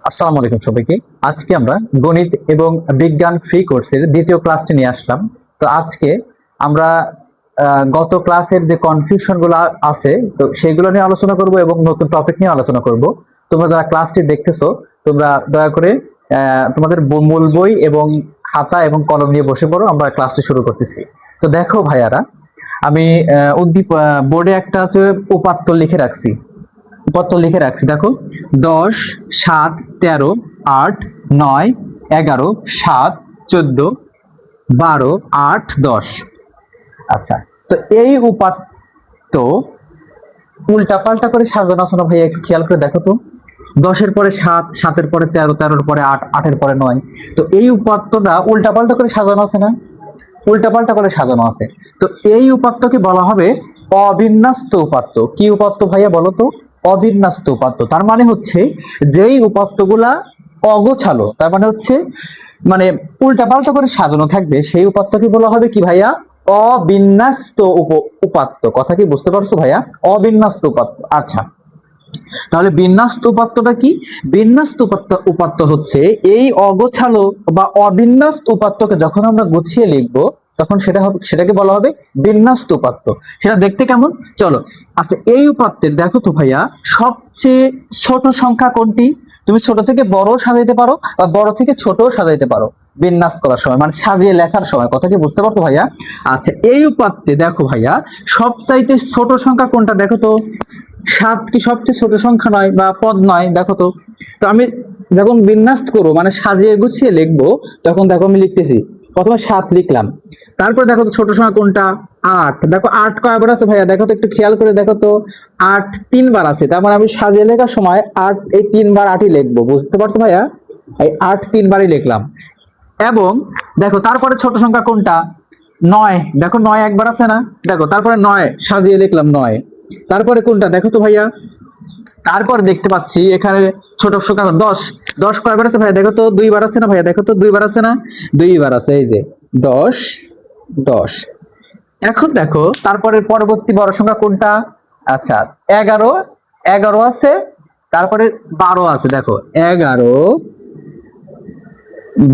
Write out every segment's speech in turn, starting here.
আসসালামু আলাইকুম সবাইকে। আজকে আমরা গণিত এবং বিজ্ঞান ফ্রি কোর্সের দ্বিতীয় ক্লাসটি নিয়ে আসলাম। তো আজকে আমরা গত ক্লাসের যে কনফিউশন গুলো আছে তো সেগুলো নিয়ে আলোচনা করব এবং নতুন টপিক নিয়ে আলোচনা করব। তোমরা যারা ক্লাসটি দেখতেছো তোমরা দয়া করে তোমাদের মূল বই এবং খাতা এবং কলম নিয়ে বসে পড়ো, আমরা ক্লাসটি শুরু করতেছি। তো দেখো ভাইয়ারা, আমি উদ্দীপ বোর্ডে একটা হচ্ছে উপাত্ত লিখে রাখছি। দেখো, 10, 7, 13, 8, 9, 11, 7, 14, 12, 8, 10। আচ্ছা, তো এই উপাত্ত উল্টা পাল্টা করে সাজানো আছে না ভাইয়া? একটু খেয়াল করে দেখো তো। 10-এর পরে 7, 7-এর পরে 13, 13-এর পরে 8, 8-এর পরে 9। তো এই উপাত্তটা উল্টা পাল্টা করে সাজানো আছে না? উল্টা পাল্টা করে সাজানো আছে। তো এই উপাত্তকে বলা হবে অবিন্যস্ত উপাত্ত। কি উপাত্ত ভাইয়া বলো তো? অবিন্যস্ত উপাত্ত। তার মানে হচ্ছে যেই উপাত্তগুলা অগোছালো, তার মানে হচ্ছে মানে উল্টা পাল্টা করে সাজানো থাকবে, সেই উপাত্তকে বলা হবে কি ভাইয়া? অবিন্যস্ত উপাত্ত। কথা কি বুঝতে পারছো ভাইয়া? অবিন্যস্ত উপাত্ত। আচ্ছা, তাহলে বিন্যস্ত উপাত্তটা কি? বিন্যস্ত উপাত্ত হচ্ছে এই অগোছালো বা অবিন্যস্ত উপাত্তকে যখন আমরা গুছিয়ে লিখবো তখন সেটাকে বলা হবে বিন্যস্ত উপাত্ত। সেটা দেখতে কেমন? চলো। আচ্ছা, এই উপাত্তের দেখো তো ভাইয়া, সবচেয়ে ছোট সংখ্যা কোনটি? তুমি ছোট থেকে বড় সাজাইতে পারো বা বড় থেকে ছোট সাজাইতে পারো বিন্যাস করার সময়, মানে সাজিয়ে লেখার সময়। কথা কি বুঝতে পারছো ভাইয়া? আচ্ছা, এই উপাত্তে দেখো ভাইয়া, সবচাইতে ছোট সংখ্যা কোনটা দেখো তো। 7 কি সবচেয়ে ছোট সংখ্যা নয় বা পদ নয়? দেখো তো। তো আমি যখন বিন্যাস করবো মানে সাজিয়ে গুছিয়ে লিখবো, তখন দেখো আমি লিখতেছি, প্রথমে 7 লিখলাম, তারপর দেখো তো ছোট সংখ্যা কোনটা? 8। দেখো 8 কয়বার আছে ভাইয়া? দেখো তো, একটু খেয়াল করে দেখো তো। 8 3বার আছে, তার মানে আমি সাজিয়ে লেখার সময় 8 এই 3বার 8ই লিখবো। বুঝতে পারছো ভাইয়া? এই 8 3বারই লিখলাম। এবং দেখো তারপরে ছোট সংখ্যা কোনটা? 9। দেখো 9 একবার আছে না? দেখো তারপরে 9 সাজিয়ে লিখলাম 9। তারপরে কোনটা দেখো তো ভাইয়া? তারপর দেখতে পাচ্ছি এখানে ছোট সংখ্যা 10। 10 কয়বার আছে ভাইয়া? দেখো তো 2বার আছে না ভাইয়া? দেখো তো 2বার আছে না? 2বার আছে, এই যে 10 10। এখন দেখো তারপরে পরবর্তী বড় সংখ্যা কোনটা? আচ্ছা, 11। 11 আছে, তারপরে 12 আছে। দেখো 11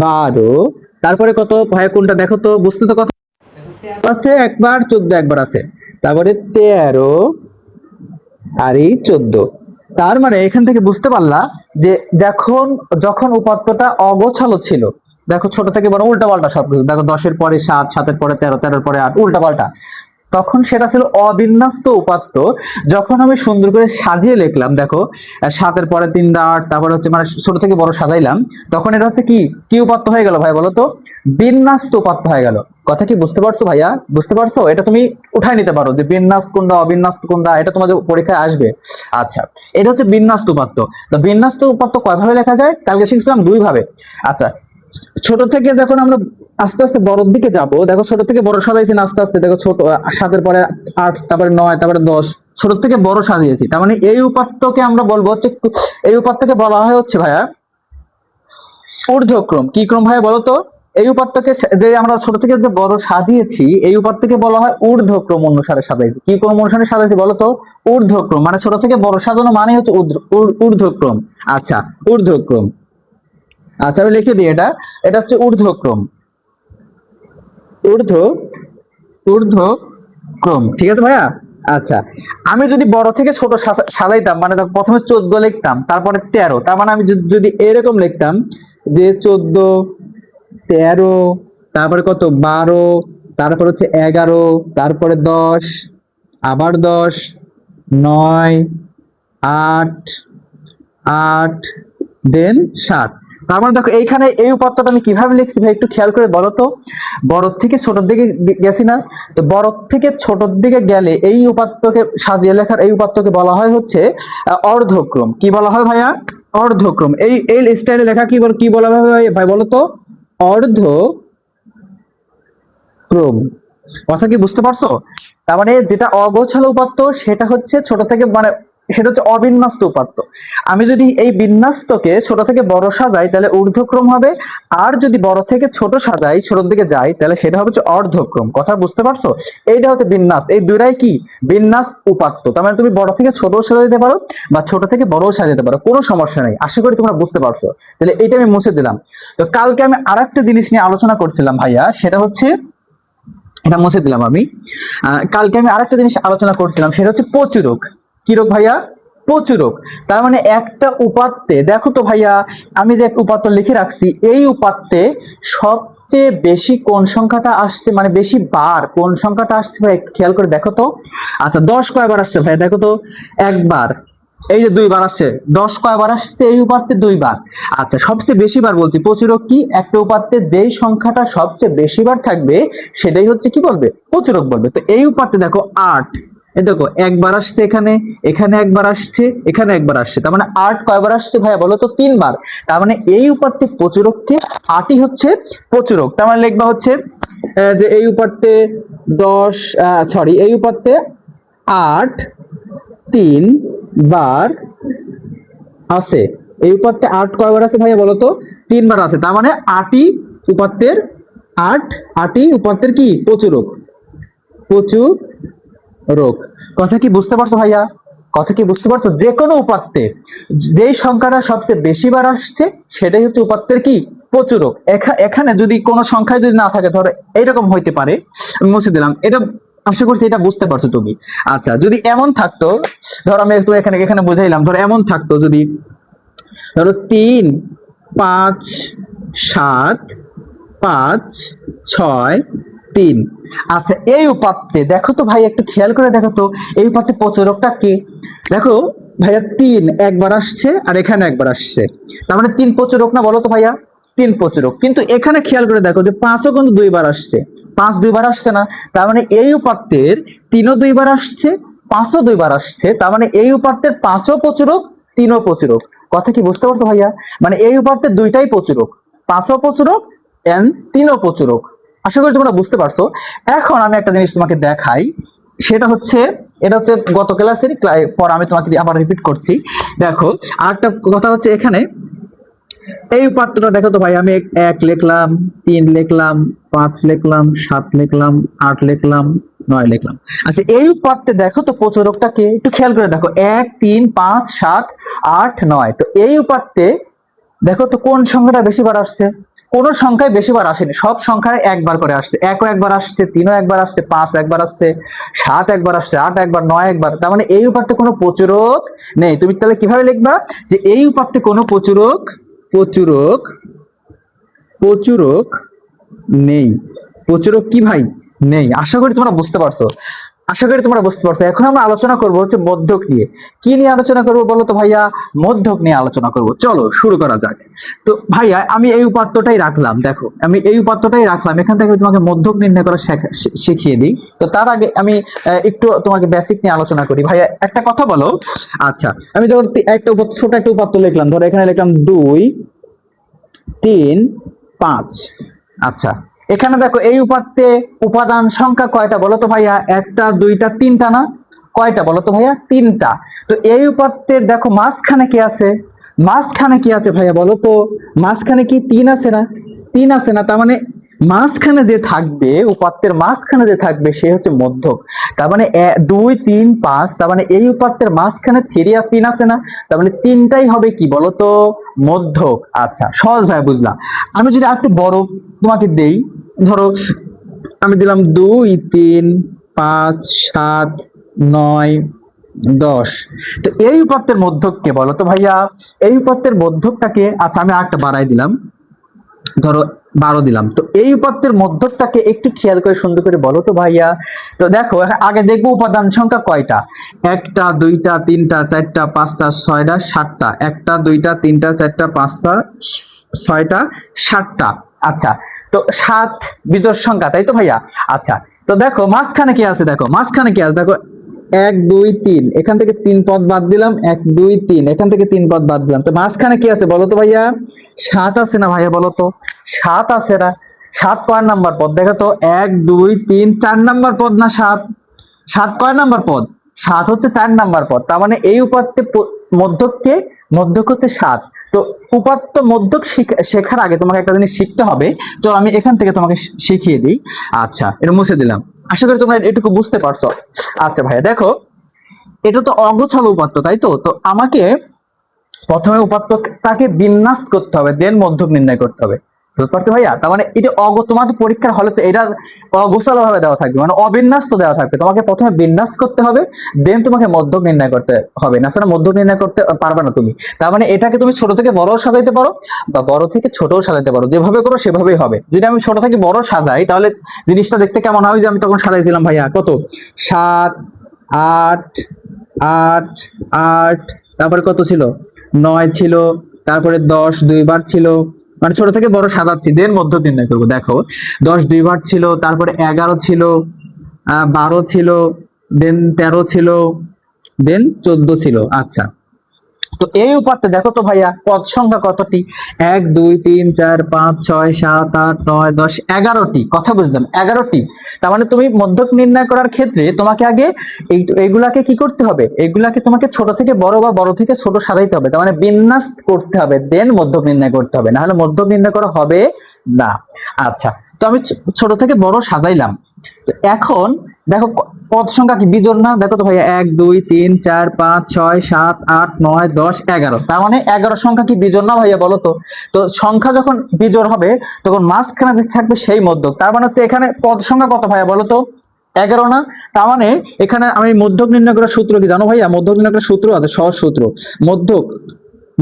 12, তারপরে কত ভাইয়া কোনটা দেখো তো? বুঝতে তো কত আছে? একবার 14 একবার আছে, তারপরে 13 আর এই 14। তার মানে এখান থেকে বুঝতে পারলা যে যখন যখন উপাত্তটা অগোছালো ছিল, দেখো ছোট থেকে বড় উল্টা পাল্টা সবকিছু, দেখো 10-এর পরে 7, 7-এর পরে 13, 13-এর পরে 8, উল্টা পাল্টা, তখন সেটা ছিল অবিন্যস্ত উপাত্ত। যখন আমি সুন্দর করে সাজিয়ে লিখলাম, দেখো 7-এর পরে 3 8, তারপরে হচ্ছে মানে ছোট থেকে বড় সাজাইলাম, তখন এটা হচ্ছে কি কি উপাত্ত হয়ে গেল ভাই বলো তো? বিন্যস্ত উপাত্ত হয়ে গেল। কথা কি বুঝতে পারছো ভাইয়া? বুঝতে পারছো? এটা তুমি উঠাই নিতে পারো যে বিন্যাস কোনটা অবিন্যস্ত কোনটা, এটা তোমাদের পরীক্ষায় আসবে। আচ্ছা, এটা হচ্ছে বিন্যস্ত উপাত্ত। তো বিন্যস্ত উপাত্ত কয়ভাবে লেখা যায়? কালকে শিখছিলাম 2 ভাবে। আচ্ছা, ছোট থেকে যখন আমরা আস্তে আস্তে বড়র দিকে যাব, দেখো ছোট থেকে বড় সাজাইছি না আস্তে আস্তে। দেখো ছোট 7-এর পরে 8, তারপরে 9, তারপরে 10, ছোট থেকে বড় সাজিয়েছি। তার মানে এই উপাত্তকে আমরা বলবো হচ্ছে, এই উপাত্তকে বলা হয় হচ্ছে ভাইয়া ঊর্ধ্বক্রম। কি ক্রম ভাইয়া বলো তো? এই উপাত্তকে যে আমরা ছোট থেকে যে বড় সাজিয়েছি, এই উপাত্তকে বলা হয় ঊর্ধ্বক্রম অনুসারে সাজাইছি। কি ক্রম অনুসারে সাজাইছি বলো তো? ঊর্ধ্বক্রম। মানে ছোট থেকে বড় সাজানো মানে হচ্ছে ঊর্ধ্বক্রম। আচ্ছা, ঊর্ধ্বক্রম। আচ্ছা, আমি লিখে দিই এটা। এটা হচ্ছে ঊর্ধ্বক্রম। ঊর্ধ্ব ঊর্ধ্ব ক্রম। ঠিক আছে ভাইয়া? আচ্ছা, আমি যদি বড় থেকে ছোট সাজাইতাম, মানে প্রথমে 14 লিখতাম, তারপরে 13, তার মানে আমি যদি এরকম লিখতাম যে 14 13, তারপরে কত 12, তারপর হচ্ছে 11, তারপরে 10, আবার 10, 9, 8, 8, দেন 7। তার মানে দেখো এইখানে এই উপাত্তটা আমি কিভাবে লিখছি ভাই? একটু খেয়াল করে বলো তো। বড় থেকে ছোটর দিকে গেছি না? তো বড় থেকে ছোটর দিকে গেলে এই উপাত্তকে সাজিয়ে লেখার এই উপাত্তকে বলা হয় হচ্ছে অর্ধক্রম। কি বলা হয় ভাইয়া? অর্ধক্রম। এই এই স্টাইলে লেখা কি বলা হয় ভাই বলো তো? অর্ধক্রম। কথা কি বুঝতে পারছো? তার মানে যেটা অগোছালো উপাত্ত সেটা হচ্ছে ছোট থেকে মানে সেটা হচ্ছে অবিন্যস্ত উপাত্ত। আমি যদি এই বিন্যস্তকে ছোট থেকে বড় সাজাই তাহলে ঊর্ধ্বক্রম হবে, আর যদি বড় থেকে ছোট সাজাই, ছোট দিকে যাই, তাহলে সেটা হবে হচ্ছে অর্ধক্রম। কথা বুঝতে পারছো? এইটা হচ্ছে বিন্যাস, এই দুইটাই কি বিন্যাস উপাত্ত। তার মানে তুমি বড় থেকে ছোট সাজাতে পারো বা ছোট থেকে বড়ও সাজাতে পারো, কোনো সমস্যা নেই। আশা করি তোমরা বুঝতে পারছো। তাহলে এটা আমি মুছে দিলাম। তো কালকে আমি আরেকটা জিনিস নিয়ে আলোচনা করছিলাম ভাইয়া, সেটা হচ্ছে, এটা মুছে দিলাম আমি। কালকে আমি আরেকটা জিনিস আলোচনা করছিলাম, সেটা হচ্ছে প্রচুরক। কি রোগ ভাইয়া? প্রচুরক। তার মানে একটা উপাত্তে, দেখো তো ভাইয়া, আমি যে একটা উপাত্ত লিখে রাখছি, এই উপাত্তে সবচেয়ে বেশি কোন সংখ্যাটা আসছে, মানে বেশি বার কোন সংখ্যাটা আসছে ভাই, খেয়াল করে দেখো তো। আচ্ছা 10 কয়বার আসছে ভাই, দেখো তো। একবার। এই যে 2 বার আসছে। 10 কয়বার আসছে এই উপাত্তে? 2 বার। আচ্ছা সবচেয়ে বেশি বার বলছি, প্রচুরক কি? একটা উপাত্তে যেই সংখ্যাটা সবচেয়ে বেশি বার থাকবে সেটাই হচ্ছে কি বলবে? প্রচুরক বলবে। তো এই উপাত্তে দেখো 8, এই দেখো একবার আসছে, এখানে এখানে একবার আসছে, এখানে একবার আসছে, তার মানে 8 কয়বার আসছে ভাইয়া বলো তো? 3 বার। তার মানে এই উপাত্তে প্রচুরককে 8ই হচ্ছে প্রচুরক। তার মানে লিখবা হচ্ছে যে এই উপাত্তে 10, সরি, এই উপাত্তে 8 3 বার আছে। এই উপাত্তে 8 কয়বার আছে ভাইয়া বলো তো? 3 বার আছে। তার মানে 8ই উপাত্তের 8ই উপাত্তের কি? প্রচুরক। প্রচুরক। কথা কি বুঝতে পারছো ভাইয়া? কথা কি বুঝতে পারছো? যে কোনো উপাত্তে যেই সংখ্যাটা সবচেয়ে বেশি বার আসছে সেটাই হচ্ছে উপাত্তের কি? প্রচুরক। এখানে যদি কোনো সংখ্যায় যদি না থাকে, ধরো এইরকম হইতে পারে, আমি মুছে দিলাম এটা। আশা করছি এটা বুঝতে পারছো তুমি। আচ্ছা যদি এমন থাকতো, ধরো আমি একটু এখানে এখানে বুঝাইলাম, ধরো এমন থাকতো যদি, ধরো 3 5 7 5 6 3। আচ্ছা এই উপাত্তে দেখো তো ভাই, একটু খেয়াল করে দেখো তো, এই উপাত্তে প্রচুরকটা কি? দেখো ভাইয়া 3 একবার আসছে আর এখানে একবার আসছে, তার মানে 3 প্রচুরক না বলো তো ভাইয়া? 3 প্রচুরক। কিন্তু এখানে খেয়াল করে দেখো যে 5ও কিন্তু 2 বার আসছে। 5 2 বার আসছে না? তার মানে এই উপাত্তের 3ও 2 বার আসছে, 5ও 2 বার আসছে, তার মানে এই উপাত্তের 5ও প্রচুরক, 3ও প্রচুরক। কথা কি বুঝতে পারছো ভাইয়া? মানে এই উপাত্তের দুইটাই প্রচুরক, 5ও প্রচুরক এন্ড 3ও প্রচুরক। আশা করি তোমরা বুঝতে পারছো। এখন আমি একটা জিনিস তোমাকে দেখাই, সেটা হচ্ছে, এটা হচ্ছে গত ক্লাসের পর আমি তোমাকে আবার রিপিট করছি। দেখো আরেকটা কথা হচ্ছে, এখানে এই উপাত্তটা দেখো তো ভাই, আমি 1 লিখলাম, 3 লিখলাম, 5 লিখলাম, 7 লিখলাম, 8 লিখলাম, 9 লিখলাম। আচ্ছা এই উপাত্তে দেখো তো প্রচুরকটাকে একটু খেয়াল করে দেখো, 1 3 5 7 8 9। তো এই উপাত্তে দেখো তো কোন সংখ্যাটা বেশি বার আসছে? কোন সংখ্যায় বেশি বার আসেনি, সব সংখ্যায় একবার করে আসছে। 1ও একবার আসছে, 3ও একবার আসছে, 5 একবার আসছে, 7 একবার আসছে, 8 একবার, 9 একবার। তার মানে এই উপাত্তে কোনো প্রচুরক নেই। তুমি তাহলে কিভাবে লিখবা যে এই উপাত্তে কোনো প্রচুরক প্রচুরক প্রচুরক নেই? প্রচুরক কি ভাই? নেই। আশা করি তোমরা বুঝতে পারছো। আশা করি তোমরা বুঝতে পারছো। এখন আমরা আলোচনা করব হচ্ছে মধ্যক নিয়ে। কি নিয়ে আলোচনা করব বলো তো ভাইয়া? মধ্যক নিয়ে আলোচনা করব। চলো শুরু করা যাক। তো ভাইয়া আমি এই উপাত্তটাই রাখলাম, দেখো আমি এই উপাত্তটাই রাখলাম, এখান থেকে তোমাকে মধ্যক নির্ণয় করা শিখিয়ে দিই। তো তার আগে আমি একটু তোমাকে বেসিক নিয়ে আলোচনা করি। ভাইয়া একটা কথা বলো, আচ্ছা আমি যখন একটা ছোট একটা উপাত্ত লিখলাম, ধরো এখানে লিখলাম 2 3 5। আচ্ছা এখানে দেখো এই উপাত্তে উপাদান সংখ্যা কয়টা বলো তো ভাইয়া? 1টা 2টা 3টা না? কয়টা বলো তো ভাইয়া? 3টা। তো এই উপাত্তের দেখো মাঝখানে কি আছে? মাঝখানে কি আছে ভাইয়া বলো তো? মাঝখানে কি 3 আছে না? 3 আছে না? তার মানে মাঝখানে যে থাকবে, উপাত্তের মাঝখানে যে থাকবে সে হচ্ছে মধ্যক। তার মানে 2 3 5, তার মানে এই উপাত্তের মাঝখানে 3 আর 3 আছে না? তার মানে 3টাই হবে কি বলতো? মধ্যক। আচ্ছা সহজ ভাবে বুঝলাম। আমি যদি একটু বড় তোমাকে দেই, ধরো আমি দিলাম 2 3 5 7 9 10। তো এই উপাত্তের মধ্যককে বলো তো ভাইয়া? এই উপাত্তের মধ্যকটাকে, আচ্ছা আমি আরেকটা বাড়াই দিলাম, ধরো 12 দিলাম। তো এই উপাত্তের মধ্যকটাকে একটু খেয়াল করে সুন্দর করে বলো তো ভাইয়া। তো দেখো আগে দেখবো উপাদান সংখ্যা কয়টা। 1টা 2টা 3টা 4টা 5টা 6টা 7টা। 1টা 2টা 3টা 4টা 5টা 6টা 7টা। আচ্ছা তো 7 বিজোড় সংখ্যা, তাই তো ভাইয়া? আচ্ছা তো দেখো মাঝখানে কি আছে, দেখো মাঝখানে কি আছে, দেখো 1 2 3, এখান থেকে 3 পদ বাদ দিলাম, 1 2 3, এখান থেকে 3 পদ বাদ দিলাম। তো মাঝখানে কি আছে বলো তো ভাইয়া? 7 আছে না ভাইয়া বলো তো? 7 আছে না? 7 কয় নাম্বার পদ দেখো তো? 1 2 3 4 নাম্বার পদ না 7? 7 কয় নাম্বার পদ? 7 হচ্ছে 4 নাম্বার পদ, তার মানে এই উপাত্তে মধ্যককে, মধ্যক হচ্ছে 7। তো উপাত্ত মধ্যক শেখার আগে তোমাকে একটা জিনিস শিখতে হবে। চলো আমি এখান থেকে তোমাকে শিখিয়ে দিই। আচ্ছা, এটা মুছে দিলাম, আশা করি তোমরা এটুকু বুঝতে পারছো। আচ্ছা ভাইয়া দেখো, এটা তো অগোছালো উপাত্ত, তাই তো? তো আমাকে প্রথমে উপাত্তটাকে বিন্যাস করতে হবে, দেন মধ্যক নির্ণয় করতে হবে। বুঝতে পারছো ভাইয়া? তার মানে এটা তোমাদের পরীক্ষার হলে তো এটা অগোছালো ভাবে দেওয়া থাকবে, মানে অবিন্যাস তো দেওয়া থাকবে। তোমাকে প্রথমে বিন্যাস করতে হবে, দেন তোমাকে মধ্যক নির্ণয় করতে হবে, না সেটা মধ্যক নির্ণয় করতে পারবে না তুমি। তার মানে এটাকে তুমি ছোট থেকে বড় সাজাইতে পারো, বা বড় থেকে ছোটও সাজাইতে পারো, যেভাবে করো সেভাবেই হবে। যদি আমি ছোট থেকে বড় সাজাই তাহলে জিনিসটা দেখতে কেমন হয়? যে আমি তখন সাজাইছিলাম ভাইয়া কত, 7, 8, 8, 8, তারপরে কত ছিল, 9 ছিল, তারপরে 10 দুইবার ছিল, মানে ছোট থেকে বড় সাজাচ্ছি, দেন মধ্যক নির্ণয় করবো। দেখো 10 দুইবার ছিল, তারপরে 11 ছিল, 12 ছিল, দেন 13 ছিল, দেন 14 ছিল। আচ্ছা, তো এই উপাত্তে দেখো তো ভাইয়া পদ সংখ্যা কতটি? 1 2 3 4 5 6 7 8 9 10, 11টি। কথা বুঝলাম, 11টি। তার মানে তুমি মধ্যক নির্ণয় করার ক্ষেত্রে তোমাকে আগে এইগুলাকে কি করতে হবে? এইগুলাকে তোমাকে ছোট থেকে বড় বা বড় থেকে ছোট সাজাইতে হবে, তার মানে বিন্যাস করতে হবে, দেন মধ্যক নির্ণয় করতে হবে, না হলে মধ্যক নির্ণয় করা হবে না। আচ্ছা, তো আমি ছোট থেকে বড় সাজাইলাম। তো এখন দেখো পদ সংখ্যা কি বিজোড় না? দেখো তো ভাইয়া 1 2 3 4 5 6 7 8 9 10 11, তার মানে 11 সংখ্যা কি বিজোড় না ভাইয়া বলো তো? তো সংখ্যা যখন বিজোড় হবে তখন মাঝখানে যে থাকবে সেই মধ্যক, তার মানে হচ্ছে এখানে পদ সংখ্যা কত ভাইয়া বলো তো? 11 না? তার মানে এখানে আমি মধ্যক নির্ণয় করার সূত্র কি জানো ভাইয়া? মধ্যক নির্ণয় করার সূত্র আছে, সহজ সূত্র। মধ্যক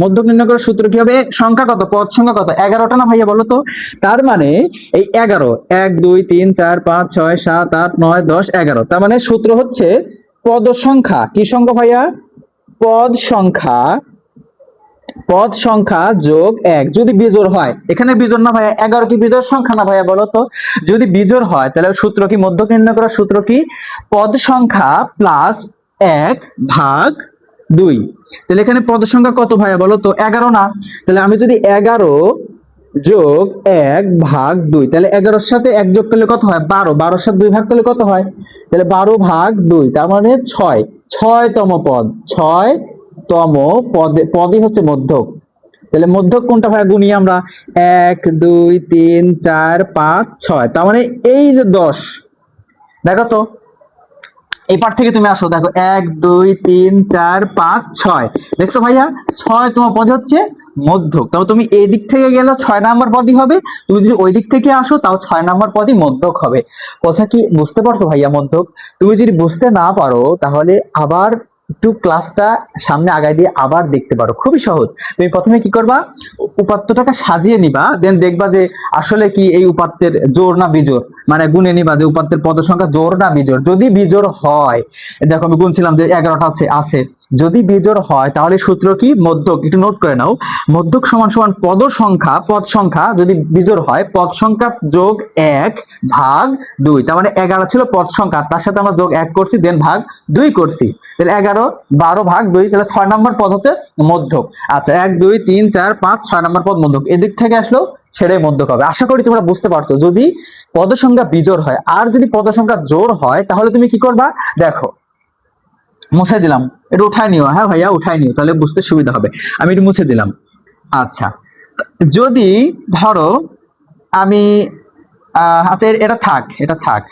মধ্যক নির্ণয় করার সূত্র কি হবে? সংখ্যা কত, পদ সংখ্যা কত? 11টা না ভাইয়া বলো তো? তার মানে এই 11, 1 2 3 4 5 6 7 8 9 10 11, তার মানে সূত্র হচ্ছে পদ সংখ্যা, কি সংখ্যা ভাইয়া? পদ সংখ্যা, পদ সংখ্যা যোগ 1 যদি বিজোড় হয়। এখানে বিজোড় না ভাইয়া? 11 কি বিজোড় সংখ্যা না ভাইয়া বলো তো? যদি বিজোড় হয় তাহলে সূত্র কি, মধ্যক নির্ণয় করার সূত্র কি? পদ সংখ্যা প্লাস 1 ভাগ 2। তাহলে এখানে পদ সংখ্যা কত ভাইয়া বলো তো? 11 না? তাহলে আমি যদি 11 যোগ 1 ভাগ 2, তাহলে 11-র সাথে 1 যোগ করলে কত হয়? 12, 12-র সাথে 2 ভাগ করলে কত হয়? তাহলে 12 ভাগ 2, তার মানে 6, 6তম পদ, 6তম পদই হচ্ছে মধ্যক। তাহলে মধ্যক কোনটা ভাইয়া গুনি আমরা? 1 2 3 4 5 6, তার মানে এই যে 10। দেখো তো এই পার থেকে তুমি আসো, দেখো 1 2 3 4 5 6, দেখছো ভাইয়া 6তম পদ হচ্ছে মধ্যক। তাও তুমি এই দিক থেকে গেলে 6 নাম্বার পদই হবে, তুমি যদি ওই দিক থেকে আসো তাও 6 নাম্বার পদই মধ্যক হবে। কথা কি বুঝতে পারছো ভাইয়া? মধ্যক তুমি যদি বুঝতে না পারো তাহলে আবার একটু ক্লাসটা সামনে আগায় দিয়ে আবার দেখতে পারো, খুবই সহজ। তুমি প্রথমে কি করবা, উপাত্তটাকে সাজিয়ে নিবা, দেন দেখবা যে আসলে কি এই উপাত্তের জোড় না বিজোড়, মানে গুনে নিবা যে উপাত্তের পদ সংখ্যা জোড় না বিজোড়। যদি বিজোড় হয়, দেখো আমি গুনছিলাম যে 11টা আছে, যদি বিজোড় হয় তাহলে সূত্র কি? মধ্যক, একটু নোট করে নাও। মধ্যক সমান সমান পদ সংখ্যা যদি বিজোড় হয়, পদ সংখ্যা যোগ 1 ভাগ 2, তার মানে 11 ছিল পদ সংখ্যা, তার সাথে আমরা যোগ 1 করছি, দেন ভাগ 2 করছি, তাহলে 11 12 ভাগ 2, তাহলে 6 নম্বর পদ হচ্ছে মধ্যক। আচ্ছা 1 2 3 4 5 6 নম্বর পদ মধ্যক, এদিক থেকে আসলো সেটাই মধ্যক হবে। আশা করি তোমরা বুঝতে পারছো। যদি পদ সংখ্যা বিজোড় হয়, আর যদি পদ সংখ্যা জোড় হয় তাহলে তুমি কি করবা? দেখো মুছে দিলাম, এটা উঠায় নিও, হ্যাঁ ভাইয়া উঠায় নিও, তাহলে বুঝতে সুবিধা হবে। আমি এটা মুছে দিলাম। আচ্ছা, যদি ধরো আমি আচ্ছা এটা থাক।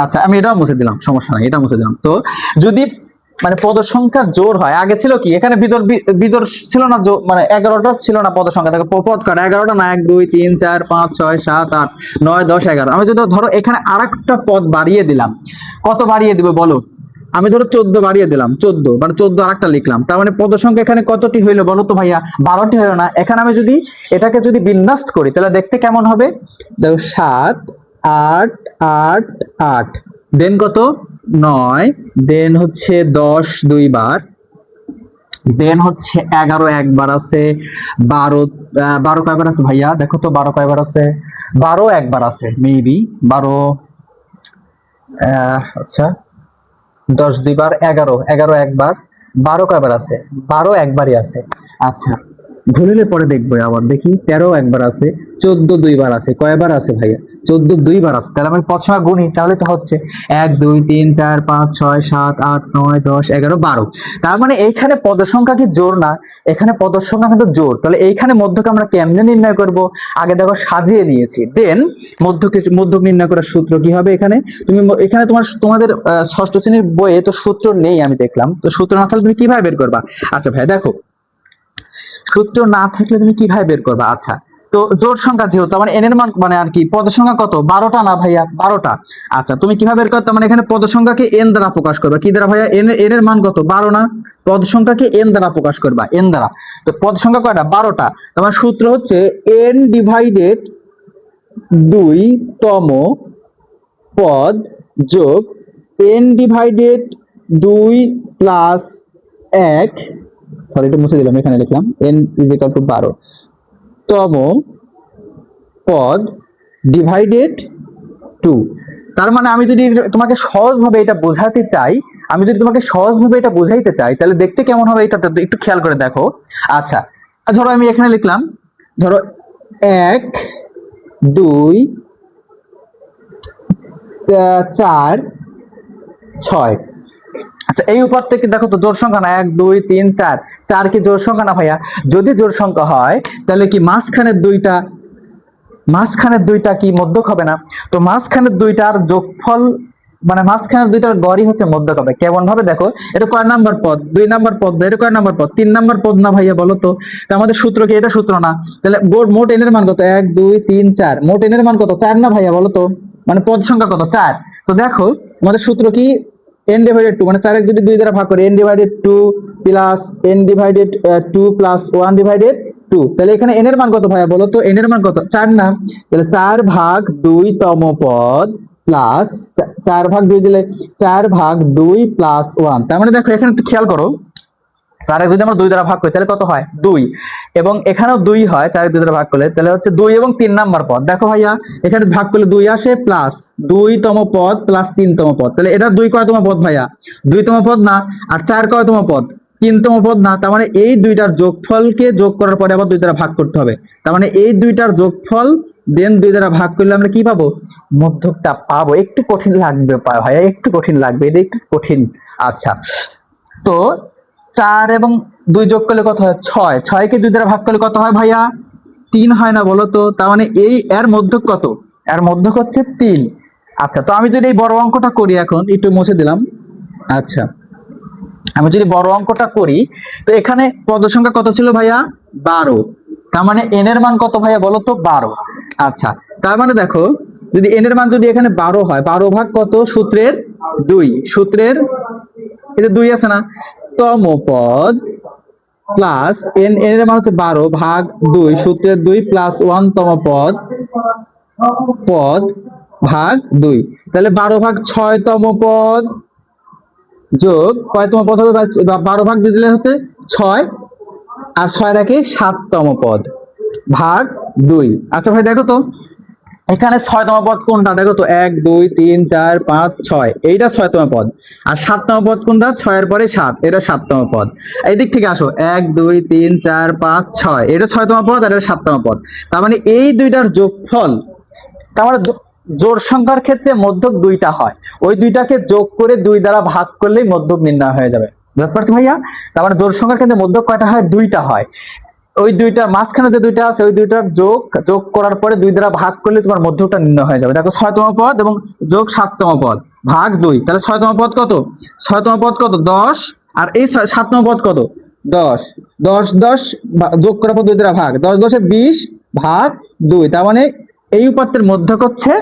আচ্ছা আমি এটাও মুছে দিলাম, সমস্যা নাই, এটা মুছে দিলাম। তো যদি মানে পদ সংখ্যা জোড় হয়, আগে ছিল কি এখানে বিজোড় ছিল না, মানে 11টা ছিল না পদ সংখ্যা, দেখো পদ কাটা 11টা না, 1 2 3 4 5 6 7 8 9 10 11। আমি যদি ধরো এখানে আরেকটা পদ বাড়িয়ে দিলাম, কত বাড়িয়ে দিব বলো? আমি ধরো 14 বাড়িয়ে দিলাম, 14 মানে 14 আরেকটা লিখলাম, তার মানে পদ সংখ্যা এখানে কতটি হইলো বলো তো ভাইয়া? 12টি হলো না? এখানে আমি যদি এটাকে যদি বিন্যাস করি তাহলে দেখতে কেমন হবে? দেখো 7 8 8 8, দেন কত 9, দেন হচ্ছে 10 দুইবার, দেন হচ্ছে 11 একবার আছে, 12 12 কয়বার আছে ভাইয়া? দেখো তো 12 কয়বার আছে? 12 একবার আছে মেবি, 12 আচ্ছা 10 দুইবার 11, 11 একবার, 12 কয়বার আছে? 12 একবারই আছে। আচ্ছা ভুল হলে পরে দেখবো আবার। দেখি 13 একবার আছে, 14 দুইবার আছে, কয়বার আছে ভাইয়া? 14 দুইবার আছে। তাহলে আমি পদ সংখ্যা গুনি, তাহলে তো হচ্ছে 1 2 3 4 5 6 7 8 9 10 11 12। তার মানে এইখানে পদ সংখ্যা কি জোড় না, এখানে পদ সংখ্যা কিন্তু জোড়। তাহলে এইখানে মধ্যক আমরা কেমনে নির্ণয় করব? আগে দেখো সাজিয়ে নিয়েছি, দেন মধ্যক নির্ণয় করার সূত্র কি হবে? এখানে তুমি এখানে তোমাদের ষষ্ঠ শ্রেণীর বইয়ে তো সূত্র নেই আমি দেখলাম, তো সূত্র না থাকলে তুমি কিভাবে বের করবা? আচ্ছা ভাই দেখো, সূত্র না থাকলে তুমি কিভাবে বের করবা? আচ্ছা, তো জোড় সংখ্যা যেহেতু মানে এন এর মান মানে আর কি পদ সংখ্যা কত? 12টা না ভাইয়া? 12টা। আচ্ছা, তুমি কিভাবে বের করতে? মানে এখানে পদ সংখ্যাকে এন দ্বারা প্রকাশ করবা। কি দ্বারা ভাইয়া? এন এর মান কত? 12 না? পদ সংখ্যাকে এন দ্বারা প্রকাশ করবা, এন দ্বারা। তো পদ সংখ্যা কয়টা? 12টা। তোমার সূত্র হচ্ছে এন ডিভাইডেড 2 তম পদ যোগ এন ডিভাইডেড 2 প্লাস 1, সরি এটা মুছে দিলাম, এখানে লিখলাম n ইজ ইকুয়াল টু 12 তম পদ ডিভাইডেড 2। তার মানে আমি যদি তোমাকে সহজভাবে এটা বোঝাতে চাই, তাহলে দেখতে কেমন হবে এটা একটু খেয়াল করে দেখো। আচ্ছা, ধরো আমি এখানে লিখলাম, ধরো 1 2 4 6। আচ্ছা, এই উপর থেকে দেখো তো জোড় সংখ্যা না? 1 2 3 4, 4 কি জোড় সংখ্যা না ভাইয়া? যদি জোড় সংখ্যা হয় তাহলে কি মাঝখানের দুইটা কি মধ্যক হবে না? তো মাঝখানের দুইটার যোগফল মানে মাঝখানের দুইটার গড়ই হচ্ছে মধ্যক হবে। কেমন ভাবে দেখো, এটা কয় নাম্বার পদ? 2 নাম্বার পদ। এটা কয় নাম্বার পদ? 3 নাম্বার পদ না ভাইয়া বলো তো? তো আমাদের সূত্র কি? এটা সূত্র না? তাহলে মোট এন এর মান কত? 1 2 3 4। মোট এন এর মান কত? 4 না ভাইয়া বলো তো? মানে পদ সংখ্যা কত? 4। তো দেখো আমাদের সূত্র কি? n ডিভাইডেড 2, মানে 4 যদি 2 দ্বারা ভাগ করে n divided 2 plus n divided 2 plus 1 divided 2। তাহলে এখানে n এর মান কত ভাইয়া বলো তো? n এর মান কত? 4 না? তাহলে 4 ভাগ 2 তম পদ প্লাস 4 ভাগ 2 দিলে 4 ভাগ 2 প্লাস 1। তার মানে দেখো এখানে একটু খেয়াল করো, 4 যদি আমরা 2 দ্বারা ভাগ করি তাহলে কত হয়? 2। এবং এখানেও 2 হয়, 4 2 দ্বারা ভাগ করলে তাহলে হচ্ছে 2 এবং 3 নাম্বার পদ। দেখো ভাইয়া এখানে ভাগ করলে 2 আসে প্লাস 2 তম পদ প্লাস 3 তম পদ। তাহলে এটা 2 কয়তম পদ ভাইয়া? 2 তম পদ না? আর 4 কয়তম পদ? 3 তম পদ না? তার মানে এই দুইটার যোগফলকে যোগ করার পরে আবার 2 দ্বারা ভাগ করতে হবে। তার মানে এই দুইটার যোগফল দেন 2 দ্বারা ভাগ করলে আমরা কি পাবো? মধ্যকটা পাবো। একটু কঠিন লাগবে ভাইয়া, একটু কঠিন লাগবে, এটা একটু কঠিন। আচ্ছা, তো 4 এবং 2 যোগ করলে কত হয়? 6। 6 কে 2 দ্বারা ভাগ করলে কত হয় ভাইয়া? 3 হয় না বলো তো? তার মানে এর মধ্যক কত? এর মধ্যক হচ্ছে 3। আচ্ছা, তো আমি যদি এই বড় অঙ্কটা করি, এখন একটু মুছে দিলাম। আচ্ছা, আমি যদি বড় অঙ্কটা করি, তো এখানে পদ সংখ্যা কত ছিল ভাইয়া? 12। তার মানে n এর মান কত ভাইয়া বলো তো? 12। আচ্ছা, তার মানে দেখো যদি n এর মান যদি এখানে 12 হয়, 12 ভাগ কত? সূত্রের 2, সূত্রের এই যে 2 আছে না? তম পদ প্লাস n এর মান হচ্ছে 12 ভাগ 2 সূত্রের 2 প্লাস 1 তম পদ ভাগ 2। তাহলে 12 ভাগ 6 তম পদ যোগ কয়তম পদ হবে? 12 ভাগ 2 দিলে হচ্ছে 6, আর 6 রাখে 7 তম পদ ভাগ 2। আচ্ছা ভাই দেখো তো এখানে 6তম পদ কোনটা? দেখো তো 1 2 3 4 5 6, এইটা 6তম পদ। আর 7তম পদ কোনটা? 6 এর পরে 7, এটা 7তম পদ। এই দিক থেকে আসো, 1 2 3 4 5 6, এটা 6তম পদ আর এটা 7তম পদ। তার মানে এই দুইটার যোগফল, তার মানে জোড় সংখ্যার ক্ষেত্রে মধ্যক 2টা হয়, ওই দুইটাকে যোগ করে 2 দ্বারা ভাগ করলেই মধ্যক নির্ণয় হয়ে যাবে। বুঝতে পারছো ভাইয়া? তার মানে জোড় সংখ্যার ক্ষেত্রে মধ্যক কয়টা হয়? 2টা হয়। ওই দুইটা মাঝখানে যে দুইটা আছে ওই দুইটার যোগ করার পরে 2 দ্বারা ভাগ করলে তোমার মধ্যকটা নির্ণয় হয়ে যাবে। দেখো 6তম পদ এবং যোগ 7তম পদ ভাগ 2, তাহলে 6তম পদ কত? 6তম পদ কত? 10। আর এই 7তম পদ কত? 10। 10 10 যোগ করার পর 2 দ্বারা ভাগ, 10 10 এ 20 ভাগ 2। তার মানে এই উপাত্তের মধ্যক হচ্ছে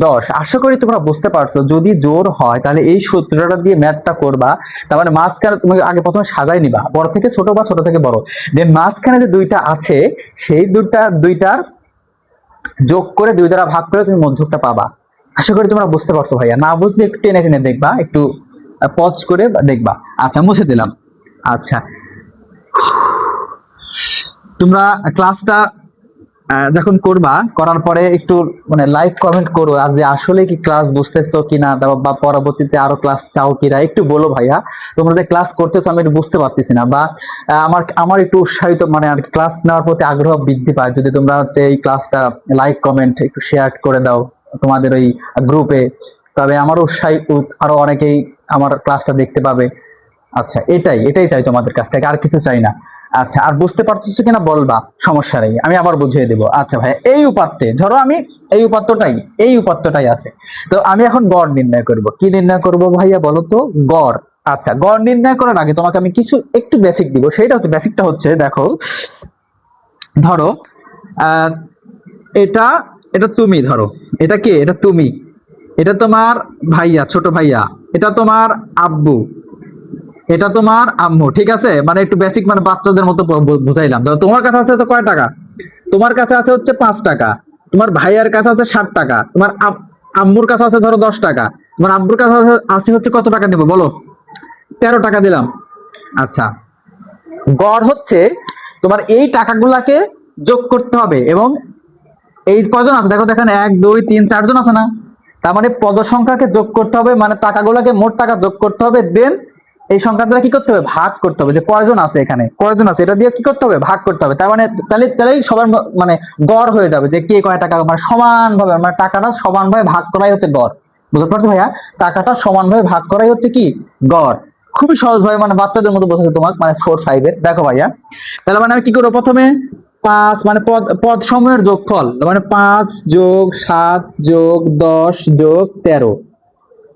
10। আশা করি তোমরা বুঝতে পারছো। যদি জোর হয় তাহলে এই সূত্রটা দিয়ে ম্যাথটা করবা। তার মানে মাঝখানে তুমি আগে প্রথমে সাজাই নিবা, বড় থেকে ছোট বা ছোট থেকে বড়, দেন মাঝখানে যে দুইটা আছে সেই দুইটার যোগ করে 2 দ্বারা ভাগ করে তুমি মধ্যকটা পাবা। আশা করি তোমরা বুঝতে পারছো ভাইয়া। না বুঝলে একটু টেনে টেনে দেখবা, একটু পজ করে দেখবা। আচ্ছা, মুছে দিলাম। আচ্ছা, তোমরা ক্লাসটা যখন করবা, করার পরে একটু মানে লাইক কমেন্ট করো, আর যে আসলে কি ক্লাস বুঝতেছো কিনা, বা পরবর্তীতে আরো ক্লাস চাও কিনা একটু বলো ভাইয়া। তোমরা যে ক্লাস করতেছো আমি একটু বুঝতে পারতেছি না, বা আমার আমার একটু উৎসাহিত মানে আর ক্লাস নেওয়ার প্রতি আগ্রহ বৃদ্ধি পায় যদি তোমরা হচ্ছে এই ক্লাসটা লাইক কমেন্ট একটু শেয়ার করে দাও তোমাদের ওই গ্রুপে, তবে আমার আরো অনেকেই আমার ক্লাসটা দেখতে পাবে। আচ্ছা, এটাই এটাই চাই তোমাদের কাছ থেকে, আর কিছু চাই না। আচ্ছা, আর বুঝতে পারতেছো কিনা বলবা, সমস্যা নেই, আমি আবার বুঝিয়ে দেবো। আচ্ছা ভাই, এই উপাত্তে ধরো আমি এই উপাত্তটাই আছে, তো আমি এখন গড় নির্ণয় করব। কি নির্ণয় করব ভাইয়া বলো তো? গড়। আচ্ছা, গড় নির্ণয় করার আগে তোমাকে আমি কিছু একটু বেসিক দিব। সেটা হচ্ছে, বেসিকটা হচ্ছে দেখো, ধরো আহ এটা এটা তুমি ধরো, এটা কে? এটা তুমি, এটা তোমার ভাইয়া, ছোট ভাইয়া, এটা তোমার আব্বু, এটা তোমার আম্মু। ঠিক আছে, মানে একটু বেসিক মানে বাচ্চাদের মতো বুঝাইলাম। তো তোমার কাছে আছে হচ্ছে কয় টাকা? তোমার কাছে আছে হচ্ছে 5 টাকা। তোমার ভাইয়ার কাছে আছে 60 টাকা। তোমার আম্মুর কাছে আছে ধরো 10 টাকা। তোমার আব্বুর কাছে আছে হচ্ছে কত টাকা নেবো বলো? 13 টাকা দিলাম। আচ্ছা, গড় হচ্ছে তোমার এই টাকাগুলাকে যোগ করতে হবে, এবং এই কয়জন আছে দেখো, দেখেন 1 2 3 4 জন আছে না? তার মানে পদ সংখ্যাকে যোগ করতে হবে, মানে টাকাগুলোকে মোট টাকা যোগ করতে হবে, দেন এই সংখ্যা দ্বারা কি করতে হবে? ভাগ করতে হবে, যে কয়জন আছে এখানে, কয়জন আছে এটা দিয়ে কি করতে হবে? ভাগ করতে হবে। তার মানে তাহলেই সবার মানে গড় হয়ে যাবে, যে কে কয় টাকা, মানে সমান ভাবে, মানে টাকাটা সমান ভাবে ভাগ করাই হচ্ছে গড়। বুঝতে পারছো ভাইয়া? টাকাটা সমান ভাবে ভাগ করাই হচ্ছে কি? গড়। খুবই সহজ ভাবে, মানে বাচ্চাদের মতো বোঝাচ্ছে তোমাকে, মানে 4 5 এর। দেখো ভাইয়া, তাহলে মানে আমি কি করবো? প্রথমে 5 মানে পদ সমূহের যোগফল, মানে 5 যোগ 7 যোগ 10 যোগ 13।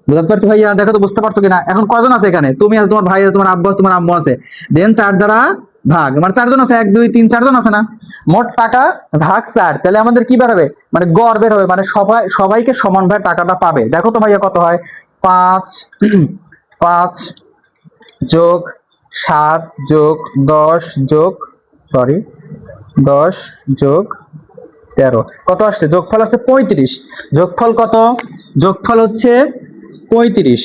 বুঝতে পারছো ভাইয়া? দেখো তো বুঝতে পারছো কিনা? এখন কজন আছে এখানে? তুমি আছে, তোমার ভাই আছে, তোমার আব্বু আছে, তোমার আম্মু আছে, দেন 4 দ্বারা ভাগ, মানে 4 জন আছে, 1 2 3 4 জন আছে না? মোট টাকা ভাগ 4, তাহলে আমাদের কি বেরোবে? মানে গড় বের হবে, মানে সবাইকে সমানভাবে টাকাটা পাবে। দেখো তো ভাইয়া কত হয়? 5 5 যোগ 7 যোগ 10 যোগ, সরি, 10 যোগ 13, কত আসছে? যোগফল আসছে 35। যোগফল কত? যোগফল হচ্ছে 35,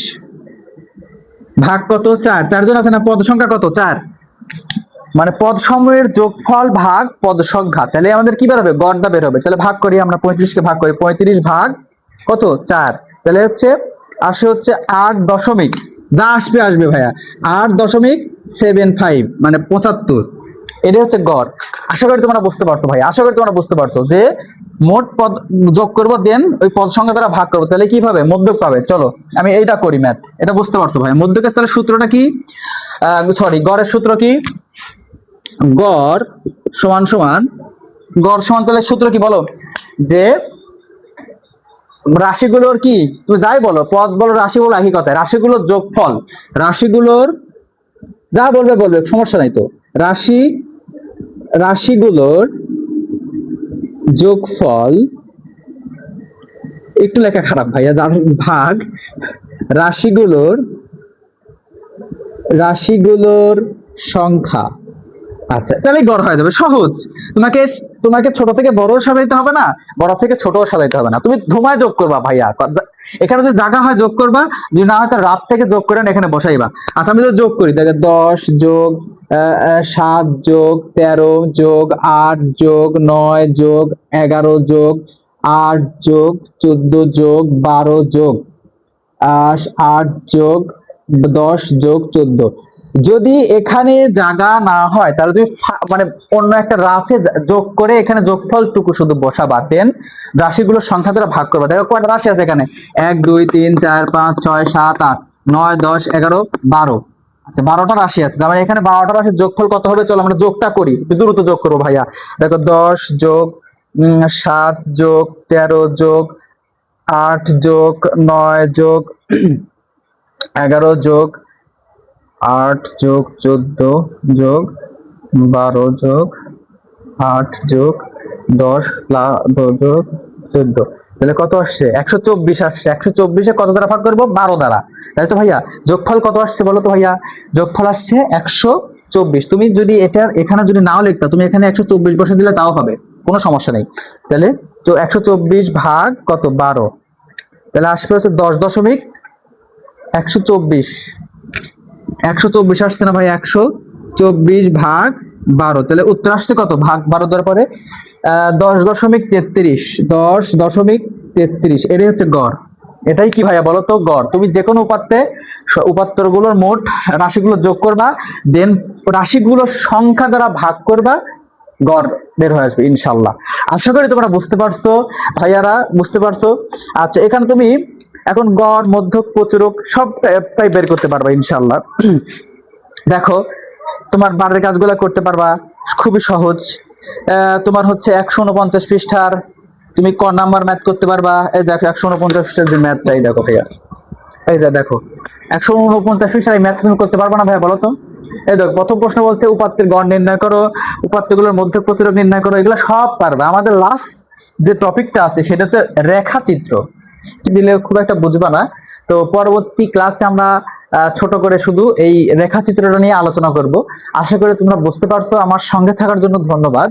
ভাগ কত? 4। 4 জন আছে না? পদ সংখ্যা কত? 4। মানে পদ সমূহের যোগফল ভাগ পদ সংখ্যা, তাহলে আমাদের কি বের হবে? গড়টা বের হবে। তাহলে ভাগ করি আমরা, 35 কে ভাগ করি, 35 ভাগ কত? 4। তাহলে হচ্ছে আসে হচ্ছে 8 দশমিক, যা আসবে আসবে ভাইয়া, 8.75, মানে 75। এটা হচ্ছে গড়। আশা করি তোমরা বুঝতে পারছো ভাই, আশা করি তোমরা বুঝতে পারছো যে মোট পদ যোগ করবো, দেন ওই পদ সংখ্যা দ্বারা ভাগ করবো, তাহলে কি পাবে? মধ্যক পাবে। চলো আমি এইটা করি ম্যাথ, এটা বুঝতে পারছো ভাই? মধ্যকের তাহলে সূত্রটা কি? সরি, গড়ের সূত্র কি? গড় সমান সমান, গড় সমান তাহলে সূত্র কি বলো? যে রাশিগুলোর কি, তুমি যাই বলো, পদ বলো রাশি বলো, একই কথা, রাশিগুলোর যোগফল, রাশিগুলোর যা বলবে বলবে, সমস্যা নাই তো। রাশিগুলোর যোগফল, একটু লেখা খারাপ ভাইয়া, ভাগ রাশিগুলোর সংখ্যা। আচ্ছা, তাহলে গড় হয়ে যাবে, সহজ। তোমাকে তোমাকে ছোট থেকে বড় সাজাইতে হবে না, বড় থেকে ছোট সাজাইতে হবে না, তুমি ধুমায় যোগ করবা ভাইয়া। এখানে যদি জায়গা হয় যোগ করবা, যদি না হয় রাত থেকে যোগ করে এখানে বসাইবা। আচ্ছা, আমি যদি যোগ করি, তাহলে 10 যোগ 7 যোগ 13 যোগ 8 যোগ 9 যোগ 11 যোগ 8 যোগ 14 যোগ 12 যোগ 8 যোগ 10 যোগ 14। যদি এখানে জায়গা না হয়, তাহলে তুমি মানে অন্য একটা রাফে যোগ করে এখানে যোগফলটুকু শুধু বসাবা, দেন রাশিগুলোর সংখ্যা দ্বারা ভাগ করবা। দেখো কয়টা রাশি আছে এখানে? 1 2 3 4 5 6 7 8 9 10 11 12। আচ্ছা, 12টা রাশি আছে, তার মানে এখানে 12টা রাশির যোগফল কত হবে? চলো আমরা যোগটা করি, দ্রুত যোগ করবো ভাইয়া। দেখো 10 যোগ 7 যোগ 13 যোগ 8 যোগ 9 যোগ 11 যোগ 8 যোগ 14 যোগ 12 যোগ 8 যোগ 10 যোগ 14, তাহলে কত আসছে? 124 আসছে। 124 কত দ্বারা ভাগ করবো? 12 দ্বারা, তাই তো ভাইয়া? যোগফল কত আসছে বলো তো ভাইয়া? যোগফল আসছে 124। তুমি যদি এখানে যদি নাও লিখতা, তুমি এখানে 124 বসে দিলে তাও হবে, কোনো সমস্যা নেই। তাহলে তো 124 ভাগ কত? 12, তাহলে আসবে হচ্ছে 10.124। 124 আসছে না ভাই? 124 ভাগ 12, তাহলে উত্তর আসছে কত? ভাগ 12 দেওয়ার পরে 10.33, 10.33 এটাই হচ্ছে গড়। এটাই কি ভাইয়া বলো তো? গড়। তুমি যে কোনো উপাত্তগুলোর মোট রাশিগুলো যোগ করবা, দেন রাশিগুলোর সংখ্যা দ্বারা ভাগ করবা, গড় বের হয়ে আসবে ইনশাল্লাহ। আশা করি তোমরা বুঝতে পারছো ভাইয়ারা, বুঝতে পারছো। আচ্ছা, এখানে তুমি এখন গড়, মধ্যক, প্রচুরক সবটাই বের করতে পারবা ইনশাল্লাহ। দেখো, তোমার বারের কাজগুলো করতে পারবা, খুবই সহজ। তোমার হচ্ছে 149 পৃষ্ঠার তুমি ক নাম্বার ম্যাথ করতে পারবা। এই দেখো 149 পৃষ্ঠার যে ম্যাথটা, এই দেখো ভাইয়া, এই যে দেখো 149 পৃষ্ঠার এই ম্যাথ তুমি করতে পারবা না ভাইয়া বলো তো? এই দেখো, প্রথম প্রশ্ন বলছে উপাত্তের গড় নির্ণয় করো, উপাত্তগুলোর মধ্যে প্রচুরক নির্ণয় করো। এগুলো সব পারবে। আমাদের লাস্ট যে টপিকটা আছে সেটা হচ্ছে রেখাচিত্র, দিলে খুব একটা বুঝবা না। তো পরবর্তী ক্লাসে আমরা ছোট করে শুধু এই রেখাচিত্রটা নিয়ে আলোচনা করব। আশা করি তোমরা বুঝতে পারছো। আমার সঙ্গে থাকার জন্য ধন্যবাদ।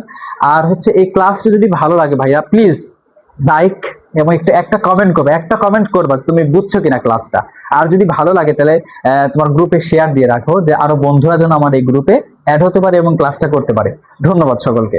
আর হচ্ছে এই ক্লাসটি যদি ভালো লাগে ভাইয়া, প্লিজ লাইক এবং একটা কমেন্ট করবে, একটা কমেন্ট করবা তুমি বুঝছো কিনা ক্লাসটা। আর যদি ভালো লাগে তাহলে তোমার গ্রুপে শেয়ার দিয়ে রাখো, যে আরো বন্ধুরা যেন আমার এই গ্রুপে অ্যাড হতে পারে এবং ক্লাসটা করতে পারে। ধন্যবাদ সকলকে।